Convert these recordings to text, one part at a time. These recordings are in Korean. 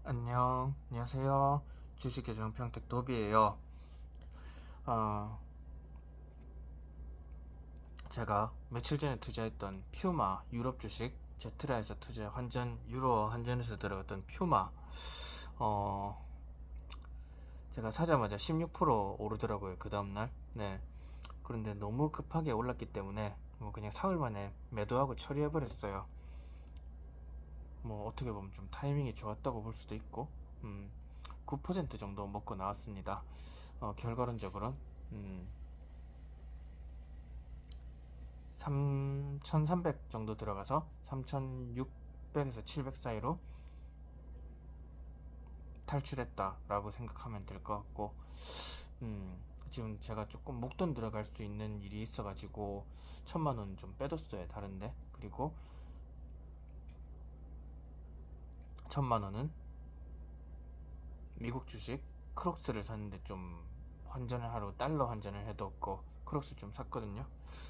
안녕하세요. 주식계정 평택 도비예요. 어, 제가 며칠 전에 투자했던 퓨마 유럽 주식 제트라에서 투자 환전 유로 환전에서 들어갔던 퓨마 어, 제가 사자마자 16% 오르더라고요. 그 다음날. 네. 그런데 너무 급하게 올랐기 때문에 뭐 그냥 사흘 만에 매도하고 처리해버렸어요. 뭐 어떻게 보면 좀 타이밍이 좋았다고 볼 수도 있고 9% 정도 먹고 나왔습니다. 결과론적으로는 3,300 정도 들어가서 3,600에서 700 사이로 탈출했다라고 생각하면 될 것 같고, 지금 제가 조금 목돈 들어갈 수 있는 일이 있어가지고 1,000만 원 좀 빼뒀어요. 다른데. 그리고 1,000만 원은 미국 주식 크록스를 샀는데 좀 환전을 하러 달러 환전을 해뒀고 크록스 좀 샀거든요.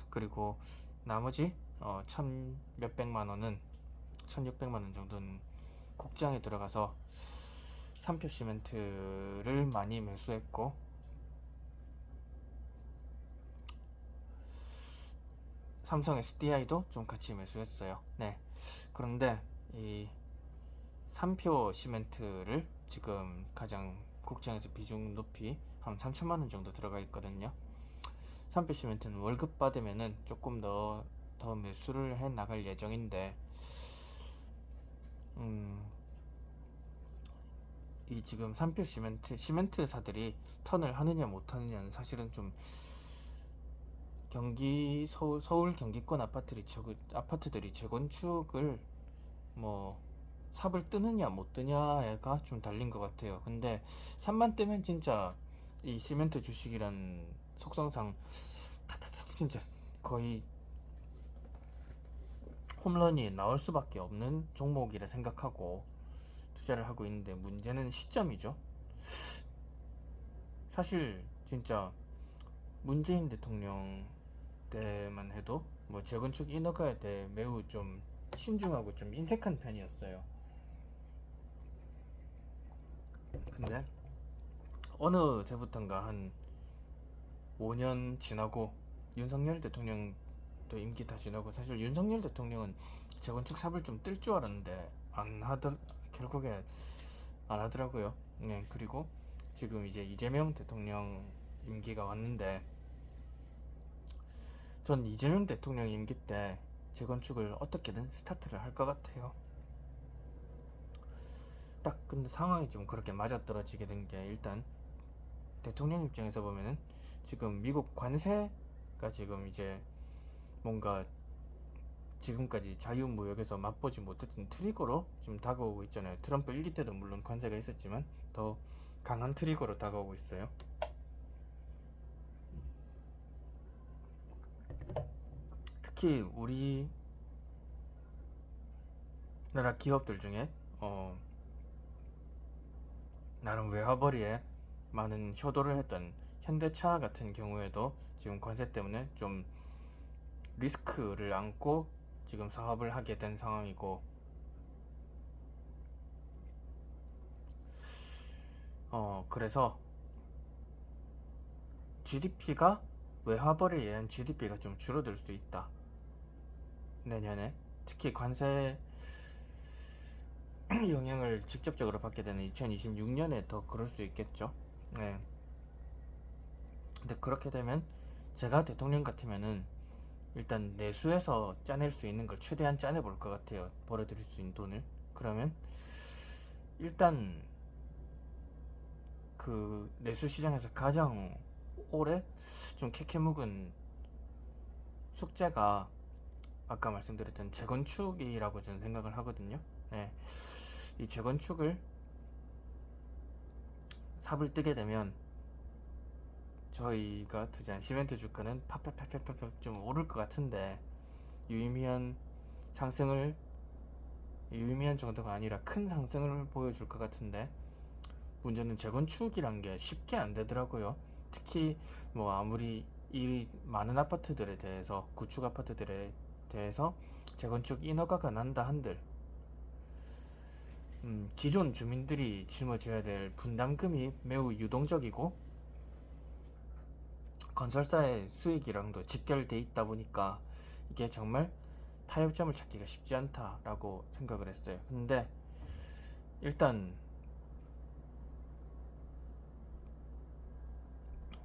그리고 나머지 1,000 몇백만 원은 1,600만 원 정도는 국장에 들어가서 3표 시멘트를 많이 매수했고, 삼성 SDI도 좀 같이 매수했어요. 네. 그런데 이 3표 시멘트를 지금 가장 국장에서 비중 높이 한 3천만 원 정도 들어가 있거든요. 3표 시멘트는 월급 받으면은 조금 더 매수를 해 나갈 예정인데, 이 지금 3표 시멘트사들이 턴을 하느냐 못 하느냐는 사실은 좀 서울 경기권 아파트들이 재건축을 뭐 삽을 뜨느냐 못 뜨냐가 좀 달린 것 같아요. 근데 삽만 뜨면 진짜 이 시멘트 주식이란 속성상 진짜 거의 홈런이 나올 수밖에 없는 종목이라 생각하고 투자를 하고 있는데, 문제는 시점이죠. 사실 진짜 문재인 대통령 때만 해도 뭐 재건축 인허가에 대해 매우 좀 신중하고 좀 인색한 편이었어요. 근데 어느 때부턴가 한 5년 지나고 윤석열 대통령도 임기 다 지나고, 사실 윤석열 대통령은 재건축 삽을 좀 뜰 줄 알았는데 결국에 안 하더라고요. 네. 그리고 지금 이제 이재명 대통령 임기가 왔는데, 전 이재명 대통령 임기 때 재건축을 어떻게든 스타트를 할 것 같아요. 딱 근데 상황이 좀 그렇게 맞아떨어지게 된 게, 일단 대통령 입장에서 보면은 지금 미국 관세가 지금 이제 뭔가 지금까지 자유무역에서 맛보지 못했던 트리거로 좀 다가오고 있잖아요. 트럼프 1기 때도 물론 관세가 있었지만 더 강한 트리거로 다가오고 있어요. 특히 우리나라 기업들 중에 나름 외화벌이에 많은 효도를 했던 현대차 같은 경우에도 지금 관세 때문에 좀 리스크를 안고 지금 사업을 하게 된 상황이고, 그래서 GDP가 외화벌이에 의한 GDP가 좀 줄어들 수 있다. 내년에 특히 관세 영향을 직접적으로 받게 되는 2026년에 더 그럴 수 있겠죠. 네. 근데 그렇게 되면 제가 대통령 같으면은 일단 내수해서 짜낼 수 있는 걸 최대한 짜내볼 것 같아요. 벌어들일 수 있는 돈을. 그러면 일단 그 내수 시장에서 가장 오래 좀 캐캐 묵은 숙제가 아까 말씀드렸던 재건축이라고 저는 생각을 하거든요. 네. 이 재건축을 삽을 뜨게 되면 저희가 투자한 시멘트 주가는 팍팍팍팍팍 좀 오를 것 같은데, 유의미한 상승을 유의미한 정도가 아니라 큰 상승을 보여줄 것 같은데, 문제는 재건축이란 게 쉽게 안 되더라고요. 특히 뭐 아무리 이 많은 아파트들에 대해서 구축 아파트들에 대해서 재건축 인허가가 난다 한들 기존 주민들이 짊어져야 될 분담금이 매우 유동적이고 건설사의 수익이랑도 직결돼 있다 보니까 이게 정말 타협점을 찾기가 쉽지 않다라고 생각을 했어요. 근데 일단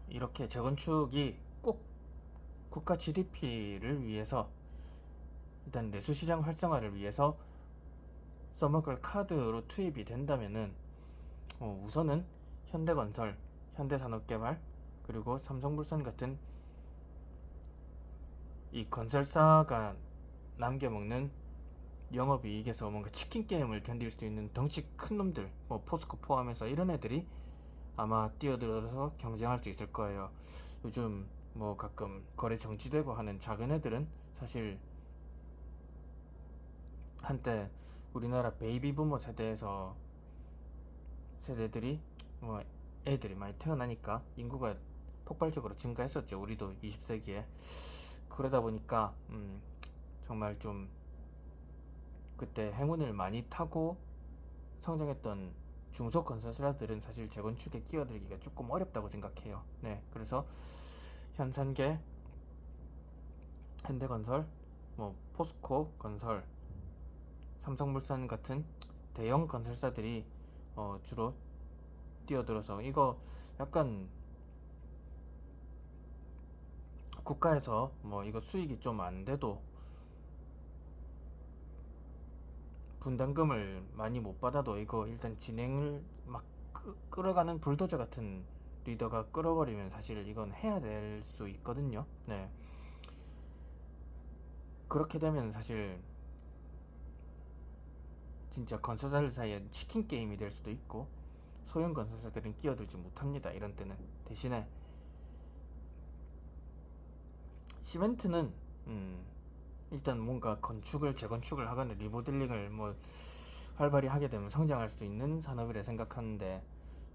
이렇게 재건축이 꼭 국가 GDP를 위해서 일단 내수시장 활성화를 위해서 써먹을 카드로 투입이 된다면은 우선은 현대건설, 현대산업개발 그리고 삼성물산 같은 이 건설사가 남겨먹는 영업이익에서 뭔가 치킨 게임을 견딜 수 있는 덩치 큰 놈들, 뭐 포스코 포함해서 이런 애들이 아마 뛰어들어서 경쟁할 수 있을 거예요. 요즘 뭐 가끔 거래 정지되고 하는 작은 애들은 사실 한때 우리나라 베이비 부머 세대들이 뭐 애들이 많이 태어나니까 인구가 폭발적으로 증가했었죠. 우리도 20세기에. 그러다 보니까 정말 좀 그때 행운을 많이 타고 성장했던 중소건설사들은 사실 재건축에 끼어들기가 조금 어렵다고 생각해요. 네, 그래서 현산계, 현대건설, 뭐 포스코 건설, 삼성물산 같은 대형 건설사들이 주로 뛰어들어서 이거 약간 국가에서 뭐 이거 수익이 좀 안 돼도 분담금을 많이 못 받아도 이거 일단 진행을 막 끌어가는 불도저 같은 리더가 끌어버리면 사실 이건 해야 될 수 있거든요. 네. 그렇게 되면 사실 진짜 건설사들 사이에 치킨 게임이 될 수도 있고 소형 건설사들은 끼어들지 못합니다. 이런 때는 대신에 시멘트는 일단 뭔가 건축을 재건축을 하거나 리모델링을 뭐 활발히 하게 되면 성장할 수 있는 산업이라 생각하는데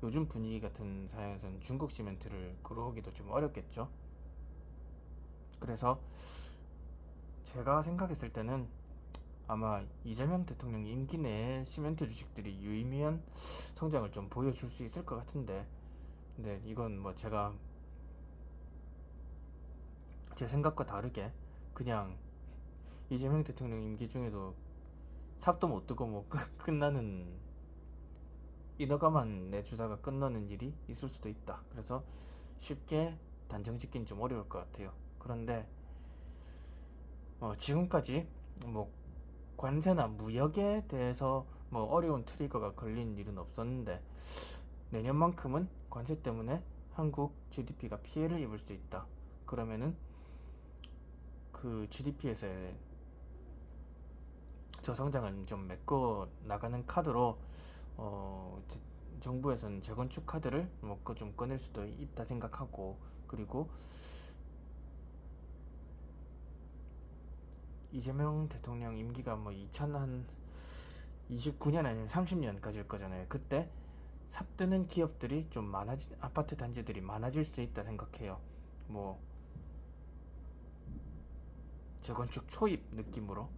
요즘 분위기 같은 상황에서는 중국 시멘트를 끌어오기도 좀 어렵겠죠. 그래서 제가 생각했을 때는 아마 이재명 대통령 임기 내에 시멘트 주식들이 유의미한 성장을 좀 보여줄 수 있을 것 같은데, 근데 이건 뭐 제가 제 생각과 다르게 그냥 이재명 대통령 임기 중에도 삽도 못 뜨고 뭐 끝나는 인허가만 내주다가 끝나는 일이 있을 수도 있다. 그래서 쉽게 단정 짓긴 좀 어려울 것 같아요. 그런데 지금까지 뭐 관세나 무역에 대해서 뭐 어려운 트리거가 걸린 일은 없었는데 내년만큼은 관세 때문에 한국 GDP가 피해를 입을 수 있다. 그러면은 그 GDP에서의 저성장을 좀 메꿔 나가는 카드로 정부에서는 재건축 카드를 먹고 좀 꺼낼 수도 있다 생각하고, 그리고 이재명 대통령 임기가 뭐 2029년 아니면 30년까지일 거잖아요. 그때 삽뜨는 기업들이 좀 아파트 단지들이 많아질 수 있다 생각해요. 뭐 재건축 초입 느낌으로.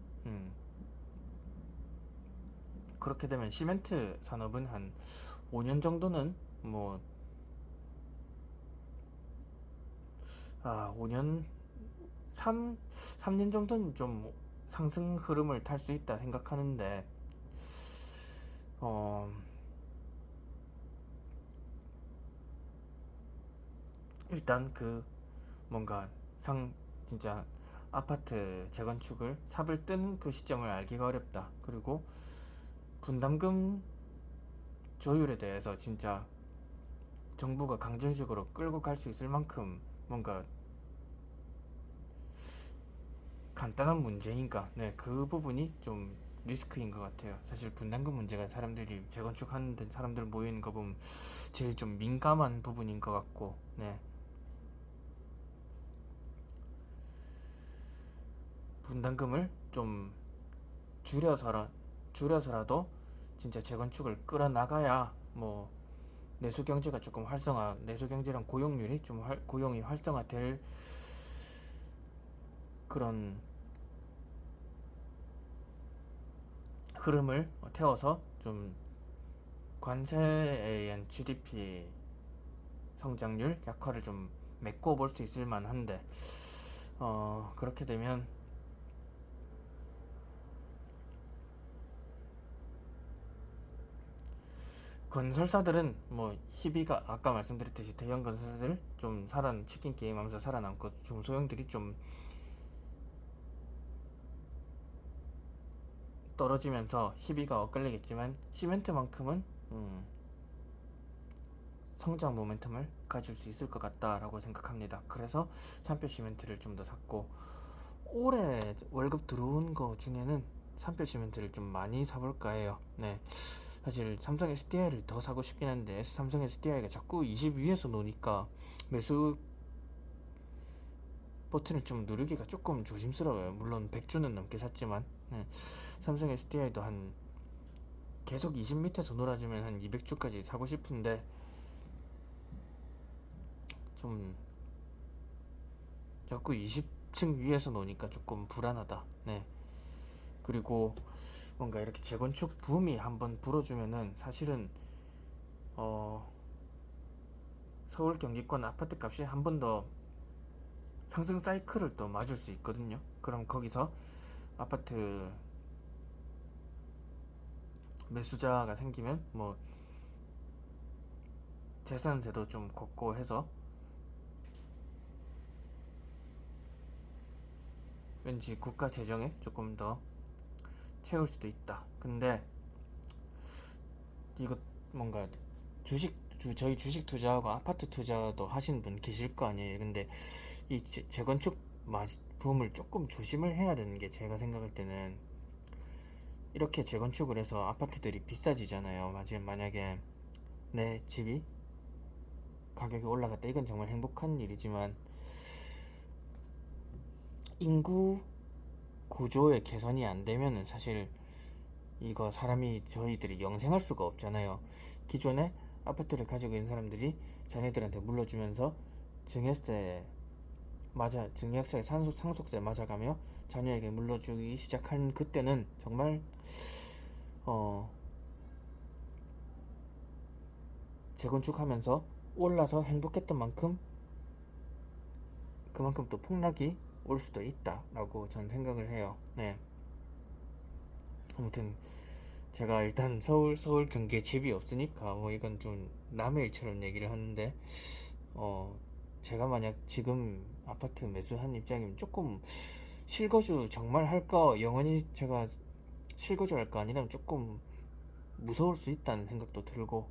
그렇게 되면 시멘트 산업은 한 5년 정도는 뭐 5년 3년 정도는 좀 상승 흐름을 탈 수 있다 생각하는데 일단 그 뭔가 진짜 아파트 재건축을 삽을 뜨는 그 시점을 알기가 어렵다. 그리고 분담금 조율에 대해서 진짜 정부가 강정식으로 끌고 갈 수 있을 만큼 뭔가 간단한 문제인가? 네, 그 부분이 좀 리스크인 것 같아요. 사실 분담금 문제가 사람들이 재건축하는 사람들 모이는 거 보면 제일 좀 민감한 부분인 것 같고, 네. 분담금을 좀 줄여서라도 진짜 재건축을 끌어나가야 뭐 내수 경제가 조금 내수 경제랑 고용률이 좀 고용이 활성화될 그런 흐름을 태워서 좀 관세에 의한 GDP 성장률 약화를 좀 메꿔 볼 수 있을 만한데, 그렇게 되면 건설사들은 뭐 희비가 아까 말씀드렸듯이 대형 건설사들 좀 치킨 게임 하면서 살아남고, 중소형들이 좀 떨어지면서 희비가 엇갈리겠지만, 시멘트만큼은 성장 모멘텀을 가질 수 있을 것 같다라고 생각합니다. 그래서 산별 시멘트를 좀 더 샀고, 올해 월급 들어온 거 중에는 산별 시멘트를 좀 많이 사볼까 해요. 네, 사실 삼성 SDI를 더 사고 싶긴 한데 삼성 SDI가 자꾸 20 위에서 노니까 매수 버튼을 좀 누르기가 조금 조심스러워요. 물론 100주는 넘게 샀지만, 네, 삼성 SDI도 한 계속 20 밑에서 놀아주면 한 200주까지 사고 싶은데, 좀 자꾸 20층 위에서 노니까 조금 불안하다. 네, 그리고 뭔가 이렇게 재건축 붐이 한번 불어주면은 사실은 서울 경기권 아파트 값이 한 번 더 상승 사이클을 또 맞을 수 있거든요. 그럼 거기서 아파트 매수자가 생기면 뭐 재산세도 좀 걷고 해서 왠지 국가 재정에 조금 더 채울 수도 있다. 근데 이거 뭔가 저희 주식 투자하고 아파트 투자도 하시는 분 계실 거 아니에요. 근데 이 재건축 붐을 조금 조심을 해야 되는 게, 제가 생각할 때는 이렇게 재건축을 해서 아파트들이 비싸지잖아요. 만약에 내 집이 가격이 올라갔다, 이건 정말 행복한 일이지만 인구 구조의 개선이 안 되면은 사실 이거 저희들이 영생할 수가 없잖아요. 기존에 아파트를 가지고 있는 사람들이 자녀들한테 물려주면서 증여세 상속세 맞아가며 자녀에게 물려주기 시작한 그때는 정말 재건축하면서 올라서 행복했던 만큼 그만큼 또 폭락이 올 수도 있다라고 저는 생각을 해요. 네. 아무튼 제가 일단 서울 경기에 집이 없으니까 뭐 이건 좀 남의 일처럼 얘기를 하는데, 제가 만약 지금 아파트 매수한 입장이면 조금 실거주 정말 할까, 영원히 제가 실거주 할까, 아니면 조금 무서울 수 있다는 생각도 들고,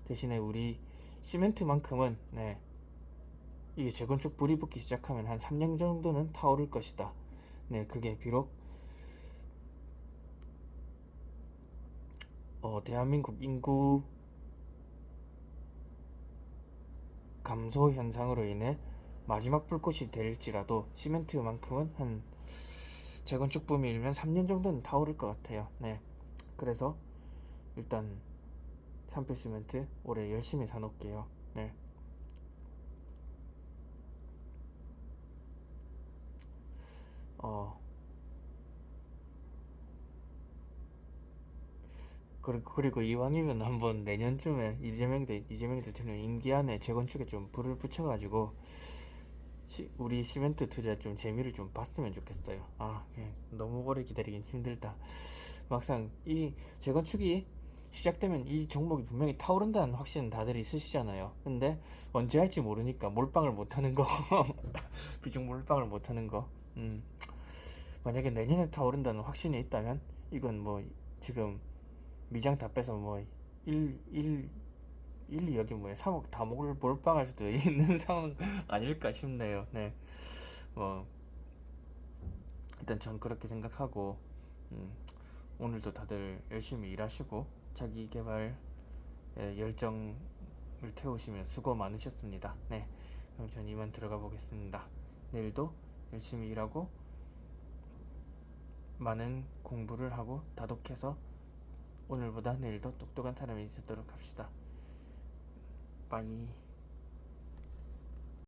대신에 우리 시멘트만큼은, 네, 이게 재건축 불이 붙기 시작하면 한 3년 정도는 타오를 것이다. 네, 그게 비록 대한민국 인구 감소 현상으로 인해 마지막 불꽃이 될지라도 시멘트만큼은 한 재건축 붐이 일면 3년 정도는 타오를 것 같아요. 네, 그래서 일단 산표 시멘트 올해 열심히 사놓을게요. 네. 그리고 이왕이면 한번 내년쯤에 이재명 대통령 임기 안에 재건축에 좀 불을 붙여가지고 우리 시멘트 투자 좀 재미를 좀 봤으면 좋겠어요. 너무 오래 기다리긴 힘들다. 막상 이 재건축이 시작되면 이 종목이 분명히 타오른다는 확신은 다들 있으시잖아요. 근데 언제 할지 모르니까 몰빵을 못하는 거, 비중 몰빵을 못하는 거. 만약에 내년에 타오른다는 확신이 있다면 이건 뭐 지금 미장 다 빼서 뭐 1, 2, 여기 뭐야 3억 다 몰빵할 수도 있는 상황 아닐까 싶네요. 네, 뭐 일단 전 그렇게 생각하고, 오늘도 다들 열심히 일하시고 자기 개발에 열정을 태우시며 수고 많으셨습니다. 네, 그럼 전 이만 들어가 보겠습니다. 내일도 열심히 일하고 많은 공부를 하고 다독해서 오늘보다 내일 더 똑똑한 사람이 되도록 합시다. 빠이.